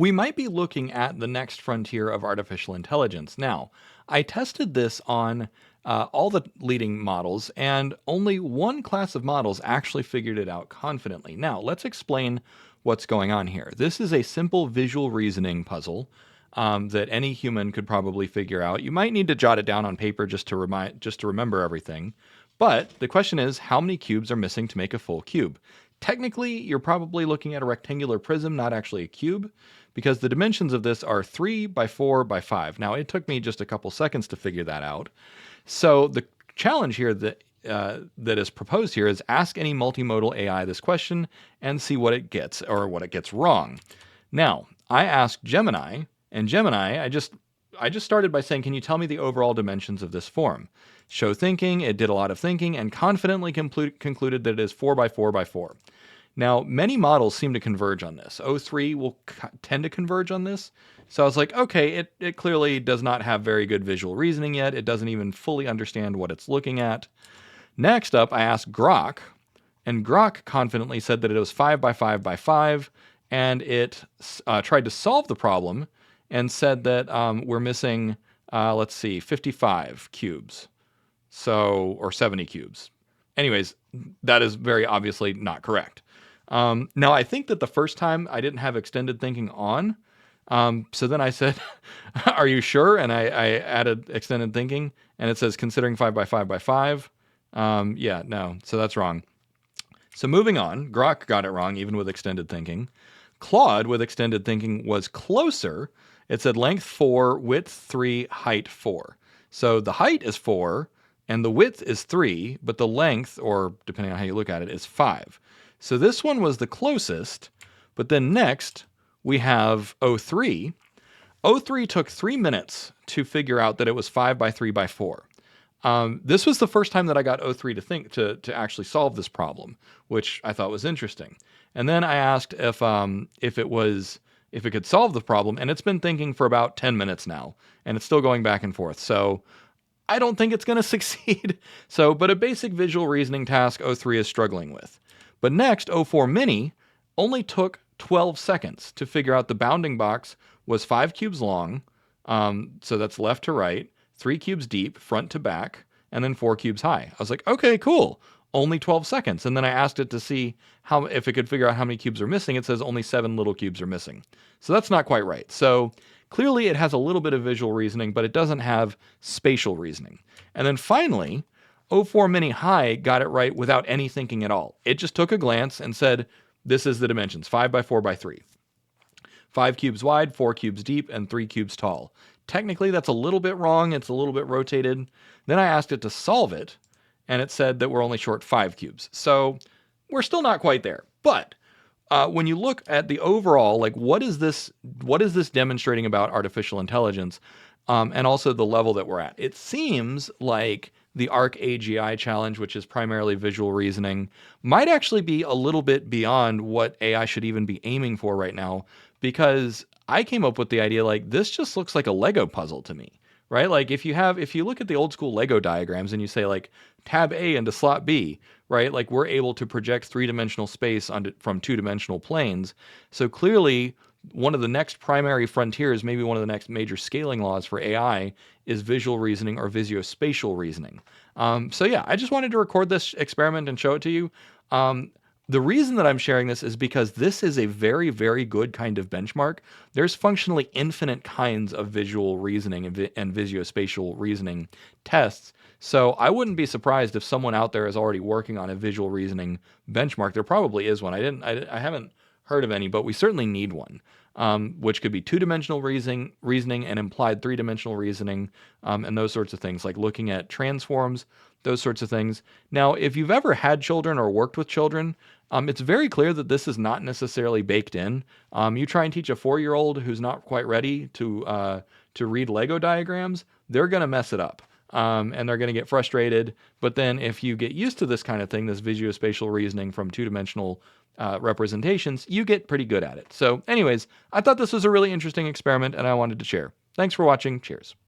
We might be looking at the next frontier of artificial intelligence. Now, I tested this on all the leading models, and only one class of models actually figured it out confidently. Now, let's explain what's going on here. This is a simple visual reasoning puzzle that any human could probably figure out. You might need to jot it down on paper just to remember everything. But the question is, how many cubes are missing to make a full cube? Technically, you're probably looking at a rectangular prism, not actually a cube, because the dimensions of this are 3 by 4 by 5. Now, it took me just a couple seconds to figure that out. So the challenge here that is proposed here is ask any multimodal AI this question and see what it gets, or what it gets wrong. Now, I asked Gemini, and Gemini, I just started by saying, can you tell me the overall dimensions of this form? Show thinking, it did a lot of thinking, and confidently concluded that it is 4 by 4 by 4. Now, many models seem to converge on this. O3 will tend to converge on this. So I was like, okay, it clearly does not have very good visual reasoning yet. It doesn't even fully understand what it's looking at. Next up, I asked Grok, and Grok confidently said that it was 5 by 5 by 5, and it tried to solve the problem and said that we're missing, let's see, 55 cubes. So, or 70 cubes. Anyways, that is very obviously not correct. Now, I think that the first time I didn't have extended thinking on. So then I said, are you sure? And I added extended thinking, and it says considering 5 by 5 by 5. Yeah, no, so that's wrong. So moving on, Grok got it wrong, even with extended thinking. Claude with extended thinking was closer. It said length 4, width 3, height 4. So the height is 4, and the width is 3, but the length, or depending on how you look at it, is 5. So this one was the closest, but then next we have O3. O3 took 3 minutes to figure out that it was 5 by 3 by 4. This was the first time that I got O3 to think to actually solve this problem, which I thought was interesting. And then I asked if it could solve the problem, and it's been thinking for about 10 minutes now, and it's still going back and forth. So I don't think it's going to succeed. But a basic visual reasoning task O3 is struggling with. But next, O4 Mini only took 12 seconds to figure out the bounding box was 5 cubes long, so that's left to right, 3 cubes deep, front to back, and then 4 cubes high. I was like, okay, cool. Only 12 seconds. And then I asked it to see if it could figure out how many cubes are missing. It says only 7 little cubes are missing. So that's not quite right. So clearly it has a little bit of visual reasoning, but it doesn't have spatial reasoning. And then finally, O4 Mini High got it right without any thinking at all. It just took a glance and said, this is the dimensions, 5 by 4 by 3. 5 cubes wide, 4 cubes deep, and 3 cubes tall. Technically, that's a little bit wrong. It's a little bit rotated. Then I asked it to solve it, and it said that we're only short 5 cubes. So we're still not quite there. But when you look at the overall, like what is this demonstrating about artificial intelligence, and also the level that we're at? It seems like the ARC AGI challenge, which is primarily visual reasoning, might actually be a little bit beyond what AI should even be aiming for right now, because I came up with the idea like this just looks like a Lego puzzle to me, right? Like if you look at the old school Lego diagrams and you say like tab A into slot B, right? Like we're able to project 3-dimensional space from 2-dimensional planes. So clearly one of the next primary frontiers, maybe one of the next major scaling laws for AI, is visual reasoning or visuospatial reasoning. So yeah, I just wanted to record this experiment and show it to you. The reason that I'm sharing this is because this is a very, very good kind of benchmark. There's functionally infinite kinds of visual reasoning and visuospatial reasoning tests. So I wouldn't be surprised if someone out there is already working on a visual reasoning benchmark. There probably is one. I haven't heard of any, but we certainly need one, which could be 2-dimensional reasoning and implied 3-dimensional reasoning, and those sorts of things, like looking at transforms, those sorts of things. Now, if you've ever had children or worked with children, it's very clear that this is not necessarily baked in. You try and teach a 4-year-old who's not quite ready to read Lego diagrams, they're going to mess it up. And they're going to get frustrated. But then if you get used to this kind of thing, this visuospatial reasoning from 2-dimensional representations, you get pretty good at it. So anyways, I thought this was a really interesting experiment and I wanted to share. Thanks for watching. Cheers.